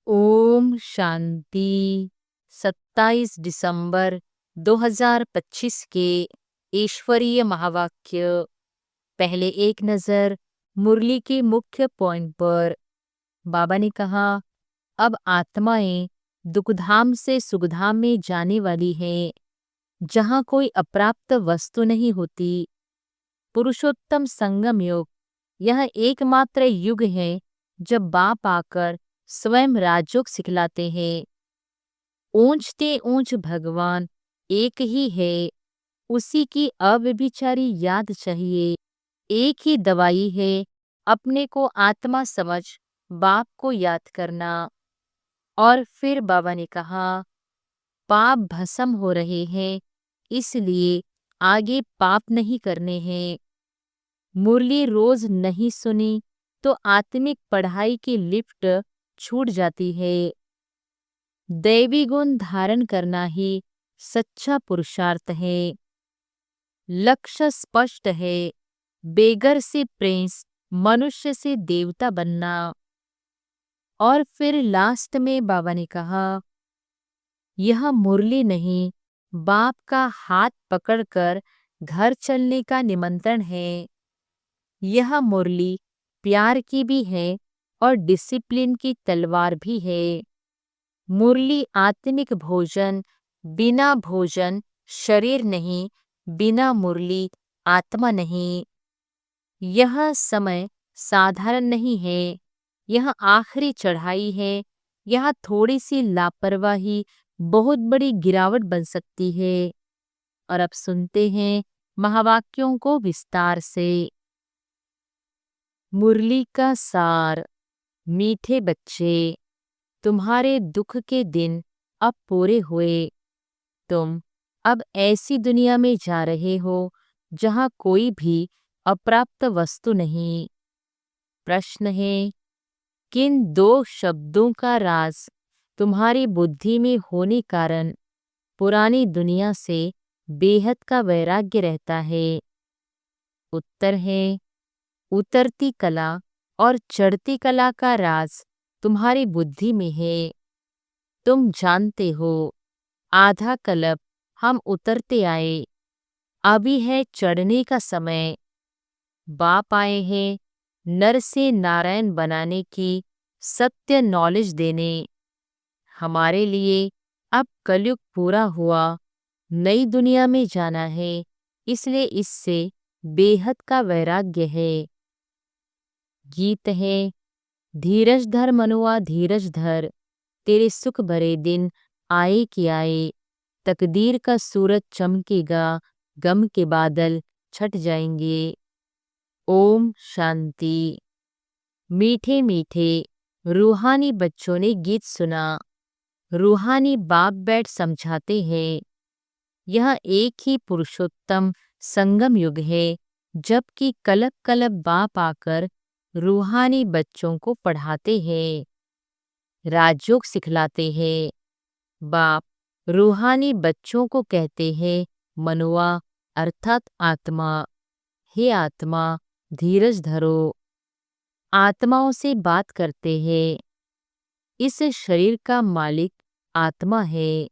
ओम शांति। 27 दिसंबर 2025 के ईश्वरीय महावाक्य। पहले एक नजर मुरली के मुख्य पॉइंट पर। बाबा ने कहा, अब आत्माएं दुखधाम से सुखधाम में जाने वाली हैं, जहां कोई अप्राप्त वस्तु नहीं होती। पुरुषोत्तम संगम युग यह एकमात्र युग है जब बाप आकर स्वयं राजयोग सिखलाते हैं। ऊंचते ऊंच भगवान एक ही है, उसी की अव्यभिचारी याद चाहिए। एक ही दवाई है अपने को आत्मा समझ बाप को याद करना। और फिर बाबा ने कहा, पाप भस्म हो रहे हैं, इसलिए आगे पाप नहीं करने हैं। मुरली रोज नहीं सुनी तो आत्मिक पढ़ाई की लिफ्ट छूट जाती है। दैवी गुण धारण करना ही सच्चा पुरुषार्थ है। लक्ष्य स्पष्ट है, बेगर से प्रिंस, मनुष्य से देवता बनना। और फिर लास्ट में बाबा ने कहा, यह मुरली नहीं, बाप का हाथ पकड़कर घर चलने का निमंत्रण है। यह मुरली प्यार की भी है और डिसिप्लिन की तलवार भी है। मुरली आत्मिक भोजन, बिना भोजन शरीर नहीं, बिना मुरली आत्मा नहीं। यह समय साधारण नहीं है, यह आखिरी चढ़ाई है। यहाँ थोड़ी सी लापरवाही बहुत बड़ी गिरावट बन सकती है। और अब सुनते हैं महावाक्यों को विस्तार से। मुरली का सार। मीठे बच्चे, तुम्हारे दुख के दिन अब पूरे हुए। तुम अब ऐसी दुनिया में जा रहे हो जहां कोई भी अप्राप्त वस्तु नहीं। प्रश्न है, किन दो शब्दों का राज तुम्हारी बुद्धि में होने कारण पुरानी दुनिया से बेहद का वैराग्य रहता है? उत्तर है, उतरती कला और चढ़ती कला का राज तुम्हारी बुद्धि में है। तुम जानते हो, आधा कल्प हम उतरते आए, अभी है चढ़ने का समय। बाप आए हैं नर से नारायण बनाने की सत्य नॉलेज देने। हमारे लिए अब कलयुग पूरा हुआ, नई दुनिया में जाना है, इसलिए इससे बेहद का वैराग्य है। गीत है, धीरज धर मनुआ धीरज धर, तेरे सुख भरे दिन आए कि आए। तकदीर का सूरज चमकेगा, गम के बादल छट जाएंगे। ओम शांति। मीठे मीठे रूहानी बच्चों ने गीत सुना। रूहानी बाप बैठ समझाते हैं। यह एक ही पुरुषोत्तम संगम युग है, जबकि कलप कलप बाप आकर रूहानी बच्चों को पढ़ाते हैं, राजयोग सिखलाते हैं। बाप रूहानी बच्चों को कहते हैं, मनुआ अर्थात आत्मा, हे आत्मा धीरज धरो। आत्माओं से बात करते हैं। इस शरीर का मालिक आत्मा है।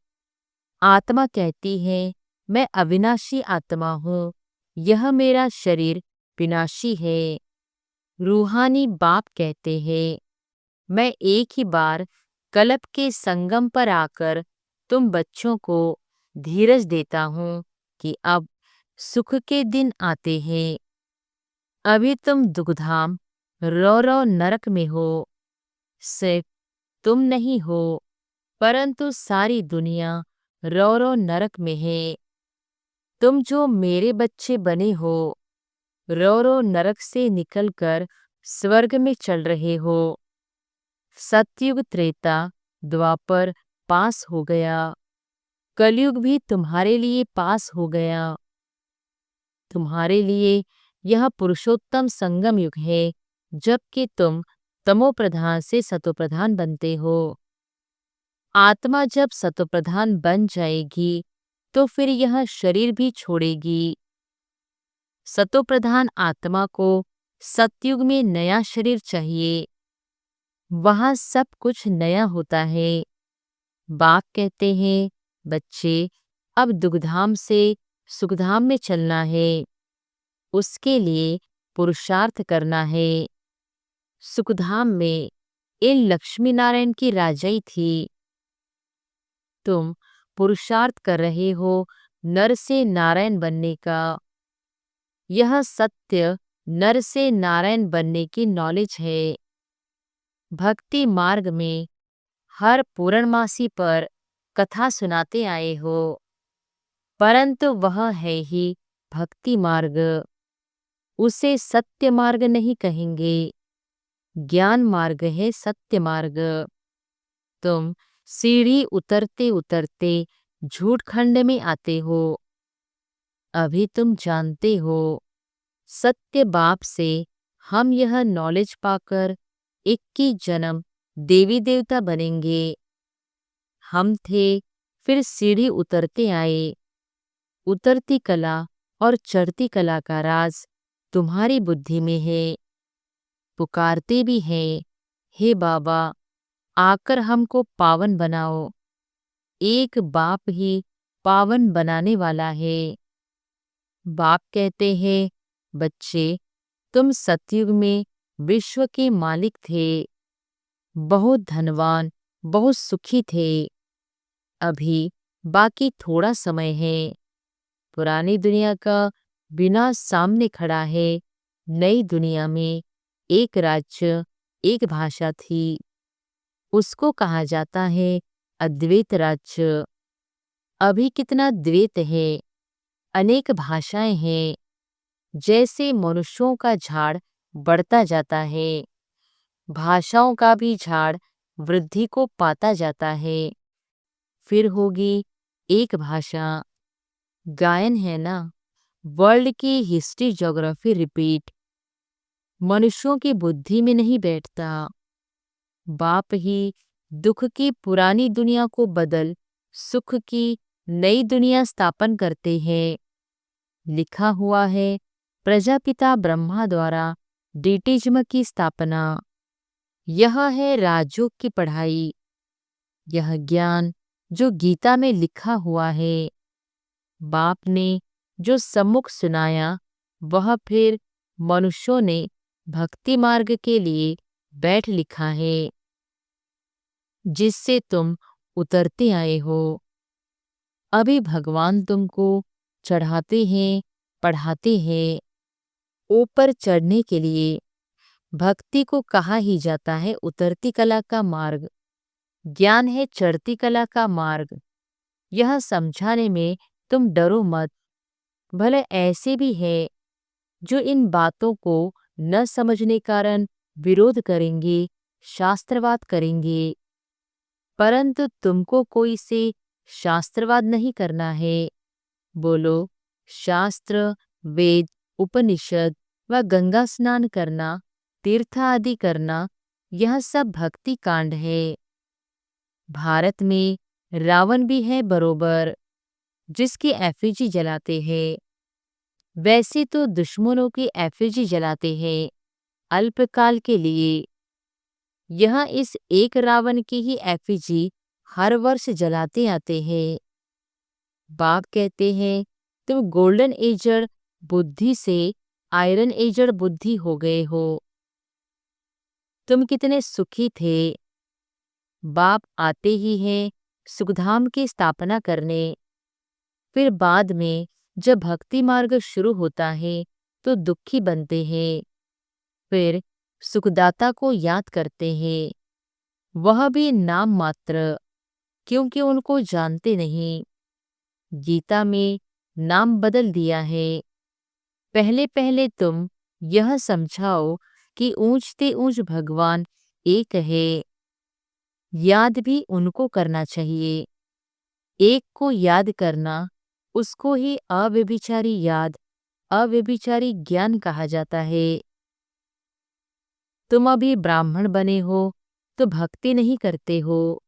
आत्मा कहती है, मैं अविनाशी आत्मा हूँ, यह मेरा शरीर विनाशी है। रूहानी बाप कहते हैं, मैं एक ही बार कल्प के संगम पर आकर तुम बच्चों को धीरज देता हूँ कि अब सुख के दिन आते हैं। अभी तुम दुखधाम रौ नरक में हो। सिर्फ तुम नहीं हो, परंतु सारी दुनिया रौ नरक में है। तुम जो मेरे बच्चे बने हो, रौ नरक से निकलकर स्वर्ग में चल रहे हो। सतयुग त्रेता द्वापर पास हो गया, कलयुग भी तुम्हारे लिए पास हो गया। तुम्हारे लिए यह पुरुषोत्तम संगम युग है, जबकि तुम तमोप्रधान से सतोप्रधान बनते हो। आत्मा जब सतोप्रधान बन जाएगी तो फिर यह शरीर भी छोड़ेगी। सतोप्रधान आत्मा को सतयुग में नया शरीर चाहिए। वहाँ सब कुछ नया होता है। बाप कहते हैं, बच्चे अब दुखधाम से सुखधाम में चलना है, उसके लिए पुरुषार्थ करना है। सुखधाम में इन लक्ष्मी नारायण की राजाई थी। तुम पुरुषार्थ कर रहे हो नर से नारायण बनने का। यह सत्य नर से नारायण बनने की नॉलेज है। भक्ति मार्ग में हर पूर्णमासी पर कथा सुनाते आए हो, परंतु वह है ही भक्ति मार्ग। उसे सत्य मार्ग नहीं कहेंगे, ज्ञान मार्ग है सत्य मार्ग। तुम सीढ़ी उतरते उतरते झूठ खंड में आते हो। अभी तुम जानते हो, सत्य बाप से हम यह नॉलेज पाकर 21 जन्म देवी देवता बनेंगे। हम थे, फिर सीढ़ी उतरते आए। उतरती कला और चढ़ती कला का राज तुम्हारी बुद्धि में है। पुकारते भी हैं, हे बाबा आकर हमको पावन बनाओ। एक बाप ही पावन बनाने वाला है। बाप कहते हैं, बच्चे तुम सतयुग में विश्व के मालिक थे, बहुत धनवान, बहुत सुखी थे। अभी बाकी थोड़ा समय है। पुरानी दुनिया का विनाश सामने खड़ा है। नई दुनिया में एक राज्य, एक भाषा थी, उसको कहा जाता है अद्वैत राज्य। अभी कितना द्वैत है, अनेक भाषाएं हैं। जैसे मनुष्यों का झाड़ बढ़ता जाता है, भाषाओं का भी झाड़ वृद्धि को पाता जाता है। फिर होगी एक भाषा। गायन है ना, वर्ल्ड की हिस्ट्री ज्योग्राफी रिपीट। मनुष्यों की बुद्धि में नहीं बैठता। बाप ही दुख की पुरानी दुनिया को बदल सुख की नई दुनिया स्थापन करते हैं। लिखा हुआ है प्रजापिता ब्रह्मा द्वारा डीटिज्म की स्थापना। यह है राजयोग की पढ़ाई। यह ज्ञान जो गीता में लिखा हुआ है, बाप ने जो सम्मुख सुनाया, वह फिर मनुष्यों ने भक्ति मार्ग के लिए बैठ लिखा है, जिससे तुम उतरते आए हो। अभी भगवान तुमको चढ़ाते हैं, पढ़ाते हैं। ऊपर चढ़ने के लिए भक्ति को कहा ही जाता है उतरती कला का मार्ग। ज्ञान है चढ़ती कला का मार्ग। यह समझाने में तुम डरो मत। भले ऐसे भी है जो इन बातों को न समझने कारण विरोध करेंगे, शास्त्रवाद करेंगे, परंतु तुमको कोई से शास्त्रवाद नहीं करना है। बोलो, शास्त्र, वेद, उपनिषद व गंगा स्नान करना, तीर्थ आदि करना, यह सब भक्ति कांड है। भारत में रावण भी है बरोबर, जिसकी एफिजी जलाते हैं। वैसे तो दुश्मनों की एफिजी जलाते हैं अल्पकाल के लिए। यह इस एक रावण की ही एफिजी हर वर्ष जलाते आते हैं। बाप कहते हैं, तुम गोल्डन एजर बुद्धि से आयरन एजर बुद्धि हो गए हो। तुम कितने सुखी थे। बाप आते ही हैं सुखधाम की स्थापना करने। फिर बाद में जब भक्ति मार्ग शुरू होता है तो दुखी बनते हैं। फिर सुखदाता को याद करते हैं, वह भी नाम मात्र, क्योंकि उनको जानते नहीं। गीता में नाम बदल दिया है। पहले पहले तुम यह समझाओ कि ऊंचते ऊंच भगवान एक है। याद भी उनको करना चाहिए। एक को याद करना, उसको ही अव्यभिचारी याद, अव्यभिचारी ज्ञान कहा जाता है। तुम अभी ब्राह्मण बने हो तो भक्ति नहीं करते हो,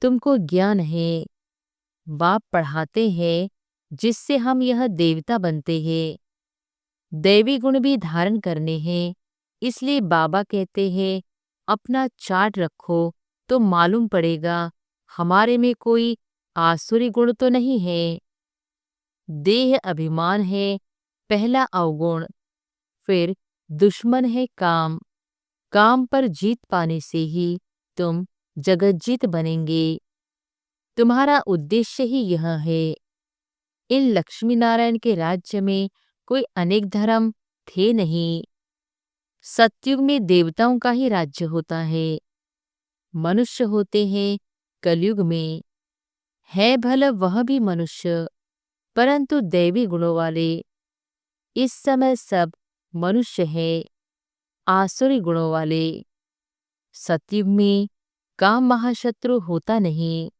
तुमको ज्ञान है। बाप पढ़ाते हैं जिससे हम यह देवता बनते हैं। दैवी गुण भी धारण करने हैं, इसलिए बाबा कहते हैं अपना चार्ट रखो तो मालूम पड़ेगा हमारे में कोई आसुरी गुण तो नहीं है। देह अभिमान है पहला अवगुण, फिर दुश्मन है काम। काम पर जीत पाने से ही तुम जगज्जीत बनेंगे। तुम्हारा उद्देश्य ही यह है। इन लक्ष्मी नारायण के राज्य में कोई अनेक धर्म थे नहीं। सतयुग में देवताओं का ही राज्य होता है। मनुष्य होते हैं कलयुग में। है भला वह भी मनुष्य, परंतु दैवी गुणों वाले। इस समय सब मनुष्य है आसुरी गुणों वाले। सतयुग में काम महाशत्रु होता नहीं।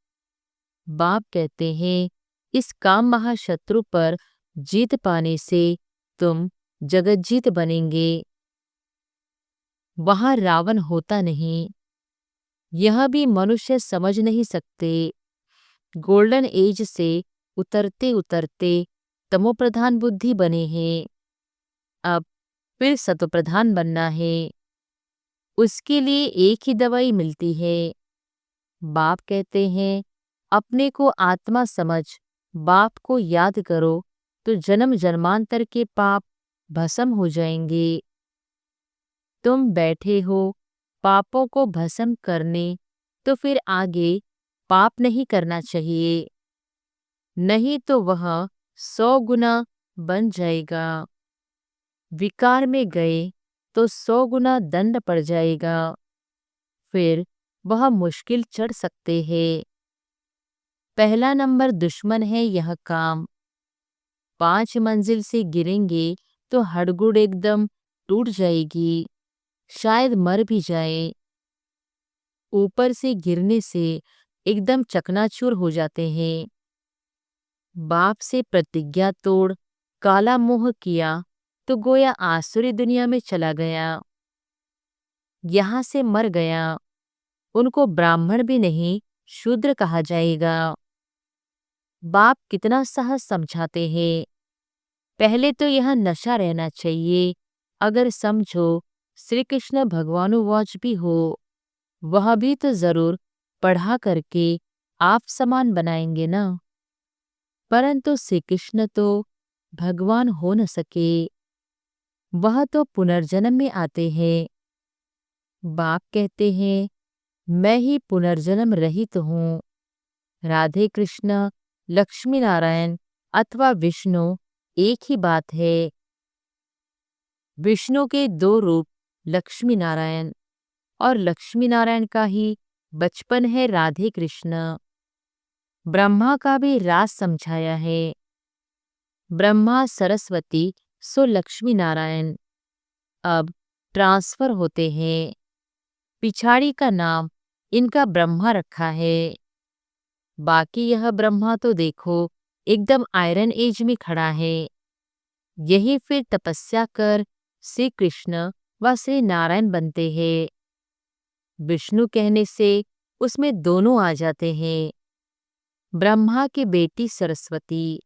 बाप कहते हैं इस काम महाशत्रु पर जीत पाने से तुम जगज्जीत बनेंगे। वहां रावण होता नहीं। यह भी मनुष्य समझ नहीं सकते। गोल्डन एज से उतरते उतरते तमोप्रधान बुद्धि बने हैं। अब फिर सतोप्रधान बनना है। उसके लिए एक ही दवाई मिलती है। बाप कहते हैं अपने को आत्मा समझ बाप को याद करो तो जन्म जन्मांतर के पाप भस्म हो जाएंगे। तुम बैठे हो पापों को भस्म करने, तो फिर आगे पाप नहीं करना चाहिए, नहीं तो वह 100 गुना बन जाएगा। विकार में गए तो 100 गुना दंड पड़ जाएगा। फिर वह मुश्किल चढ़ सकते हैं। पहला नंबर दुश्मन है यह काम। 5 मंजिल से गिरेंगे तो हड़गुड़ एकदम टूट जाएगी, शायद मर भी जाए। ऊपर से गिरने से एकदम चकनाचूर हो जाते हैं। बाप से प्रतिज्ञा तोड़ काला मोह किया तो गोया आसुरी दुनिया में चला गया, यहाँ से मर गया। उनको ब्राह्मण भी नहीं शूद्र कहा जाएगा। बाप कितना सहज समझाते हैं। पहले तो यह नशा रहना चाहिए। अगर समझो श्री कृष्ण भगवानुवाच भी हो, वह भी तो जरूर पढ़ा करके आप समान बनाएंगे ना। परंतु श्री कृष्ण तो भगवान हो न सके, वह तो पुनर्जन्म में आते हैं। बाप कहते हैं मैं ही पुनर्जन्म रहित हूँ। राधे कृष्ण, लक्ष्मी नारायण अथवा विष्णु एक ही बात है। विष्णु के 2 रूप लक्ष्मी नारायण, और लक्ष्मी नारायण का ही बचपन है राधे कृष्ण। ब्रह्मा का भी राज समझाया है। ब्रह्मा सरस्वती सो लक्ष्मी नारायण अब ट्रांसफर होते हैं। पिछाड़ी का नाम इनका ब्रह्मा रखा है। बाकी यह ब्रह्मा तो देखो एकदम आयरन एज में खड़ा है। यही फिर तपस्या कर श्री कृष्ण व श्री नारायण बनते हैं। विष्णु कहने से उसमें दोनों आ जाते हैं। ब्रह्मा की बेटी सरस्वती।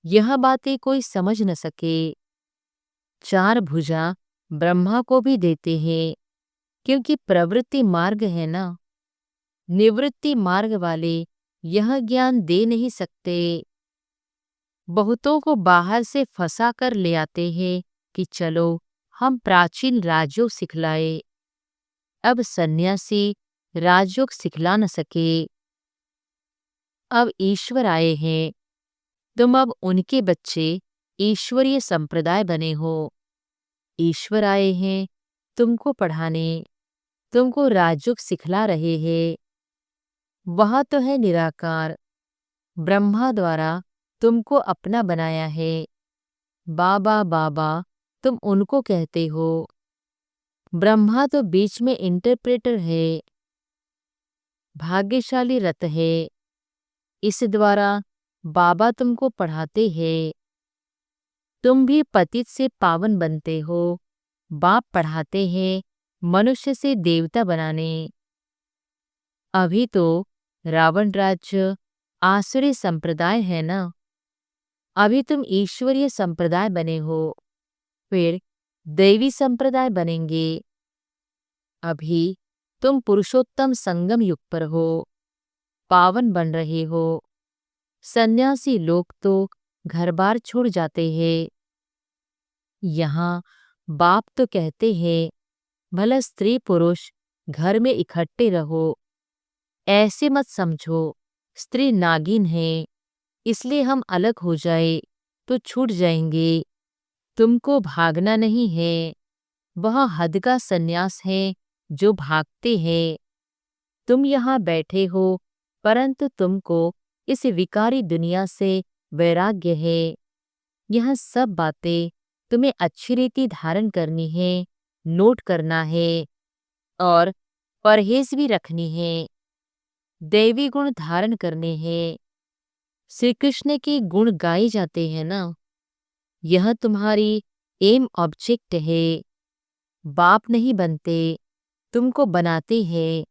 यह बातें कोई समझ न सके। 4 भुजा ब्रह्मा को भी देते हैं, क्योंकि प्रवृत्ति मार्ग है ना। निवृत्ति मार्ग वाले यह ज्ञान दे नहीं सकते। बहुतों को बाहर से फंसा कर ले आते हैं कि चलो हम प्राचीन राजयोग सिखलाए। अब सन्यासी राजयोग सिखला न सके। अब ईश्वर आए हैं, तुम अब उनके बच्चे ईश्वरीय संप्रदाय बने हो। ईश्वर आए हैं तुमको पढ़ाने, तुमको राजयोग सिखला रहे हैं। वह तो है निराकार। ब्रह्मा द्वारा तुमको अपना बनाया है। बाबा बाबा तुम उनको कहते हो। ब्रह्मा तो बीच में इंटरप्रेटर है। भाग्यशाली रत है। इस द्वारा बाबा तुमको पढ़ाते हैं। तुम भी पतित से पावन बनते हो। बाप पढ़ाते हैं मनुष्य से देवता बनाने। अभी तो रावण राज्य आसुरी संप्रदाय है ना। अभी तुम ईश्वरीय संप्रदाय बने हो, फिर दैवी संप्रदाय बनेंगे। अभी तुम पुरुषोत्तम संगम युग पर हो, पावन बन रहे हो। सन्यासी लोग तो घर बार छोड़ जाते हैं। यहाँ बाप तो कहते हैं भला स्त्री पुरुष घर में इकट्ठे रहो। ऐसे मत समझो स्त्री नागिन है इसलिए हम अलग हो जाए तो छूट जाएंगे। तुमको भागना नहीं है, वह हद का सन्यास है जो भागते हैं। तुम यहाँ बैठे हो परंतु तुमको इस विकारी दुनिया से वैराग्य है। यह सब बातें तुम्हें अच्छी रीति धारण करनी है, नोट करना है और परहेज भी रखनी है। दैवी गुण धारण करने हैं। श्री कृष्ण के गुण गाए जाते हैं ना, यह तुम्हारी एम ऑब्जेक्ट है। बाप नहीं बनते, तुमको बनाते हैं।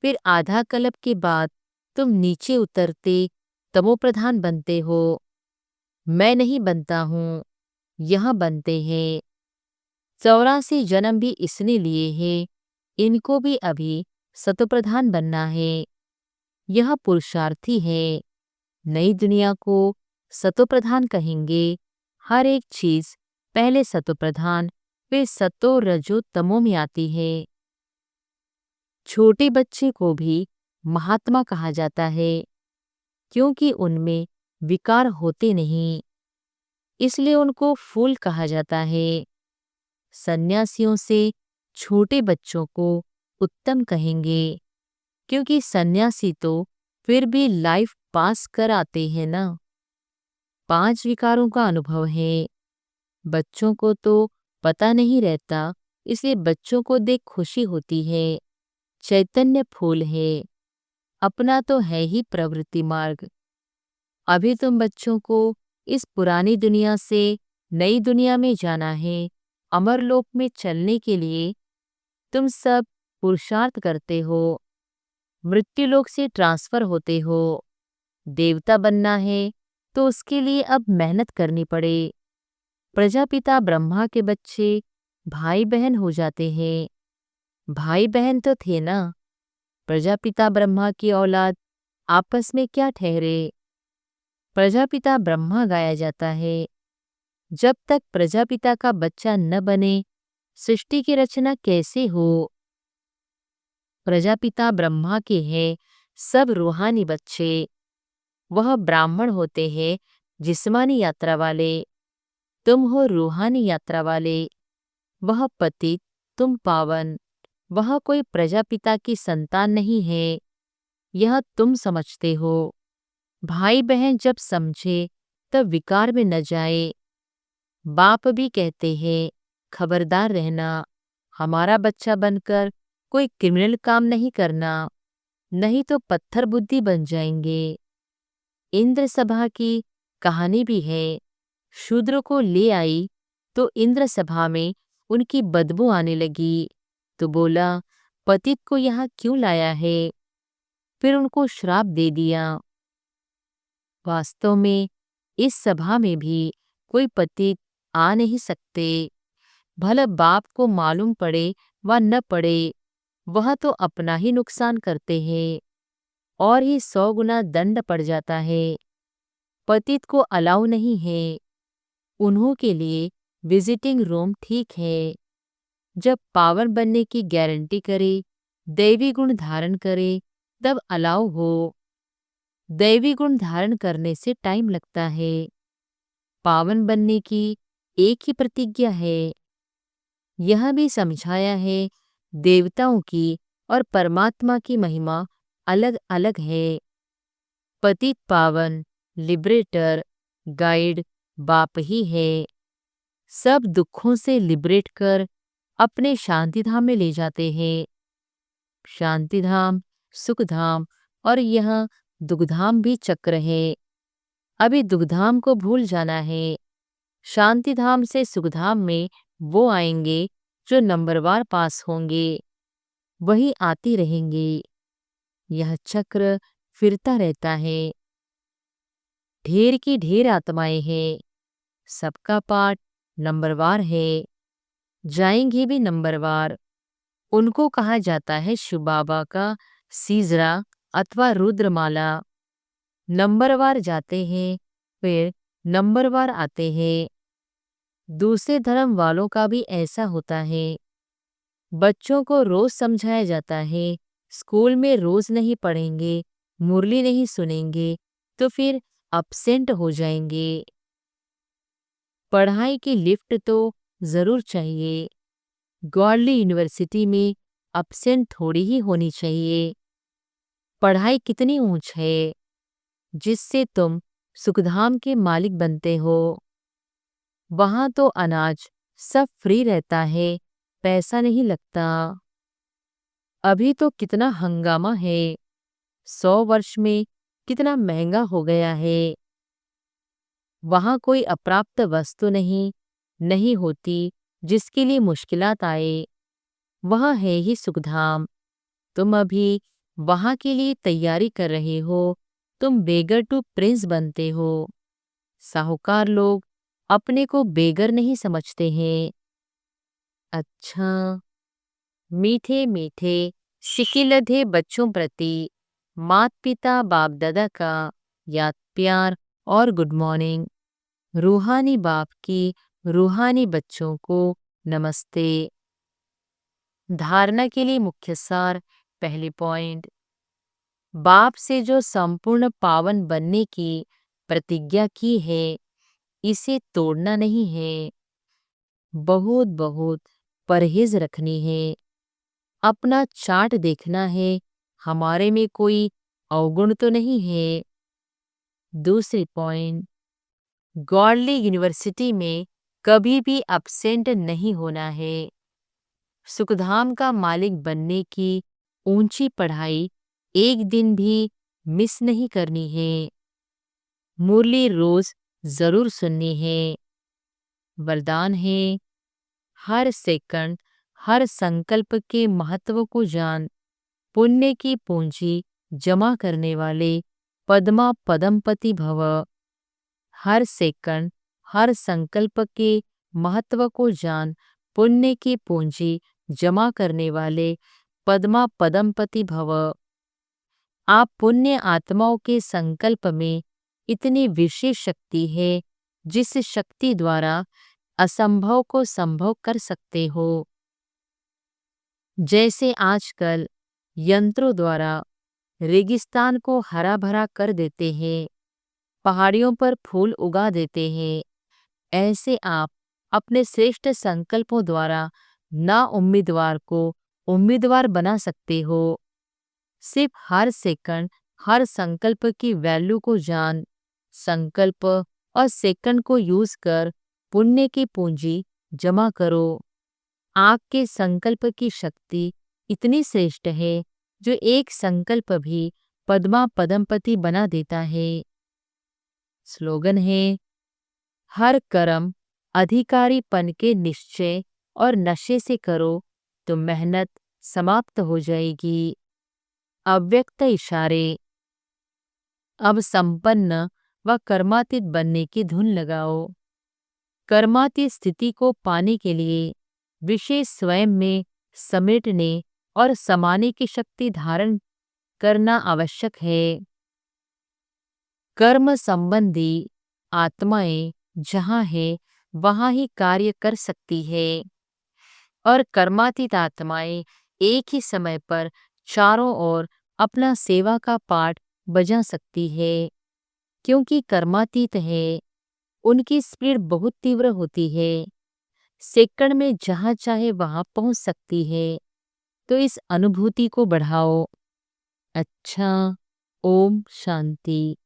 फिर आधा कल्प के बाद तुम नीचे उतरते तमोप्रधान बनते हो। मैं नहीं बनता हूँ, यह बनते हैं। 84 जन्म भी इसने लिए हैं, इनको भी अभी सतोप्रधान बनना है। यह पुरुषार्थी है। नई दुनिया को सतोप्रधान कहेंगे। हर एक चीज पहले सतोप्रधान फिर सतो रजो तमो में आती है। छोटे बच्चे को भी महात्मा कहा जाता है क्योंकि उनमें विकार होते नहीं, इसलिए उनको फूल कहा जाता है। सन्यासियों से छोटे बच्चों को उत्तम कहेंगे क्योंकि सन्यासी तो फिर भी लाइफ पास कर आते हैं ना। 5 विकारों का अनुभव है। बच्चों को तो पता नहीं रहता, इसलिए बच्चों को देख खुशी होती है। चैतन्य फूल है, अपना तो है ही प्रवृत्ति मार्ग। अभी तुम बच्चों को इस पुरानी दुनिया से नई दुनिया में जाना है। अमरलोक में चलने के लिए तुम सब पुरुषार्थ करते हो। मृत्युलोक से ट्रांसफर होते हो। देवता बनना है तो उसके लिए अब मेहनत करनी पड़े। प्रजापिता ब्रह्मा के बच्चे भाई बहन हो जाते हैं। भाई बहन तो थे ना, प्रजापिता ब्रह्मा की औलाद आपस में क्या ठहरे। प्रजापिता ब्रह्मा गाया जाता है। जब तक प्रजापिता का बच्चा न बने सृष्टि की रचना कैसे हो। प्रजापिता ब्रह्मा के हैं सब रूहानी बच्चे। वह ब्राह्मण होते हैं जिस्मानी यात्रा वाले, तुम हो रूहानी यात्रा वाले। वह पतित, तुम पावन। वह कोई प्रजापिता की संतान नहीं है, यह तुम समझते हो। भाई बहन जब समझे तब विकार में न जाए। बाप भी कहते हैं खबरदार रहना, हमारा बच्चा बनकर कोई क्रिमिनल काम नहीं करना, नहीं तो पत्थर बुद्धि बन जाएंगे। इंद्र सभा की कहानी भी है। शूद्र को ले आई तो इंद्र सभा में उनकी बदबू आने लगी, तो बोला पतित को यहाँ क्यों लाया है। फिर उनको श्राप दे दिया। वास्तव में इस सभा में भी कोई पतित आ नहीं सकते। भला बाप को मालूम पड़े व न पड़े, वह तो अपना ही नुकसान करते हैं और ही 100 गुना दंड पड़ जाता है। पतित को अलाउ नहीं है। उन्हों के लिए विजिटिंग रूम ठीक है। जब पावन बनने की गारंटी करे, दैवी गुण धारण करे, तब अलाउ हो। दैवी गुण धारण करने से टाइम लगता है। पावन बनने की एक ही प्रतिज्ञा है। यह भी समझाया है देवताओं की और परमात्मा की महिमा अलग अलग है। पतित पावन लिबरेटर गाइड बाप ही है। सब दुखों से लिबरेट कर अपने शांतिधाम में ले जाते हैं। शांतिधाम, सुखधाम और यह दुखधाम भी चक्र है। अभी दुखधाम को भूल जाना है। शांतिधाम से सुखधाम में वो आएंगे जो नंबरवार पास होंगे, वही आती रहेंगे। यह चक्र फिरता रहता है। ढेर की ढेर आत्माएं हैं, सबका पाठ नंबरवार है, जाएंगे भी नंबरवार। उनको कहा जाता है शुबाबा का सीजरा अथवा रुद्रमाला। नंबरवार जाते हैं, फिर नंबरवार आते हैं। दूसरे धर्म वालों का भी ऐसा होता है। बच्चों को रोज समझाया जाता है, स्कूल में रोज नहीं पढ़ेंगे, मुरली नहीं सुनेंगे तो फिर अपसेंट हो जाएंगे। पढ़ाई की लिफ्ट तो जरूर चाहिए। गवर्नमेंट यूनिवर्सिटी में अपसेंट थोड़ी ही होनी चाहिए। पढ़ाई कितनी ऊंच है जिससे तुम सुखधाम के मालिक बनते हो। वहां तो अनाज सब फ्री रहता है, पैसा नहीं लगता। अभी तो कितना हंगामा है, 100 वर्ष में कितना महंगा हो गया है। वहां कोई अप्राप्त वस्तु नहीं होती जिसके लिए मुश्किलात आए। वह है ही सुखधाम। तुम अभी वहां के लिए तैयारी कर रहे हो। तुम बेगर टू प्रिंस बनते हो। साहूकार लोग अपने को बेगर नहीं समझते हैं। अच्छा, मीठे मीठे सिकिलधे बच्चों प्रति मात पिता बाप दादा का याद प्यार और गुड मॉर्निंग। रूहानी बाप की रूहानी बच्चों को नमस्ते। धारणा के लिए मुख्य सार। पहले पॉइंट, बाप से जो संपूर्ण पावन बनने की प्रतिज्ञा की है, इसे तोड़ना नहीं है। बहुत बहुत परहेज रखनी है। अपना चार्ट देखना है, हमारे में कोई अवगुण तो नहीं है। दूसरी पॉइंट, गॉडली यूनिवर्सिटी में कभी भी अपसेंट नहीं होना है। सुखधाम का मालिक बनने की ऊंची पढ़ाई एक दिन भी मिस नहीं करनी है। मुरली रोज जरूर सुननी है। वरदान है, हर सेकंड हर संकल्प के महत्व को जान। पुण्य की पूंजी जमा करने वाले पद्मा पदमपति भव। हर सेकंड हर संकल्प के महत्व को जान, पुण्य की पूंजी जमा करने वाले पद्मा पदमपति भव। आप पुण्य आत्माओं के संकल्प में इतनी विशेष शक्ति है जिस शक्ति द्वारा असंभव को संभव कर सकते हो। जैसे आजकल यंत्रों द्वारा रेगिस्तान को हरा भरा कर देते हैं, पहाड़ियों पर फूल उगा देते हैं, ऐसे आप अपने श्रेष्ठ संकल्पों द्वारा ना उम्मीदवार को उम्मीदवार बना सकते हो। सिर्फ हर सेकंड हर संकल्प की वैल्यू को जान, संकल्प और सेकंड को यूज कर पुण्य की पूंजी जमा करो। आपके संकल्प की शक्ति इतनी श्रेष्ठ है जो एक संकल्प भी पद्मा पदमपति बना देता है। स्लोगन है, हर कर्म अधिकारीपन के निश्चय और नशे से करो तो मेहनत समाप्त हो जाएगी। अव्यक्त इशारे। अब संपन्न व कर्मातीत बनने की धुन लगाओ। कर्मातीत स्थिति को पाने के लिए विशेष स्वयं में समेटने और समाने की शक्ति धारण करना आवश्यक है। कर्म संबंधी आत्माएं जहाँ है वहाँ ही कार्य कर सकती है और कर्मातीत आत्माएं एक ही समय पर चारों ओर अपना सेवा का पाठ बजा सकती है। क्योंकि कर्मातीत है, उनकी स्पीड बहुत तीव्र होती है, सेकंड में जहाँ चाहे वहाँ पहुँच सकती है। तो इस अनुभूति को बढ़ाओ। अच्छा, ओम शांति।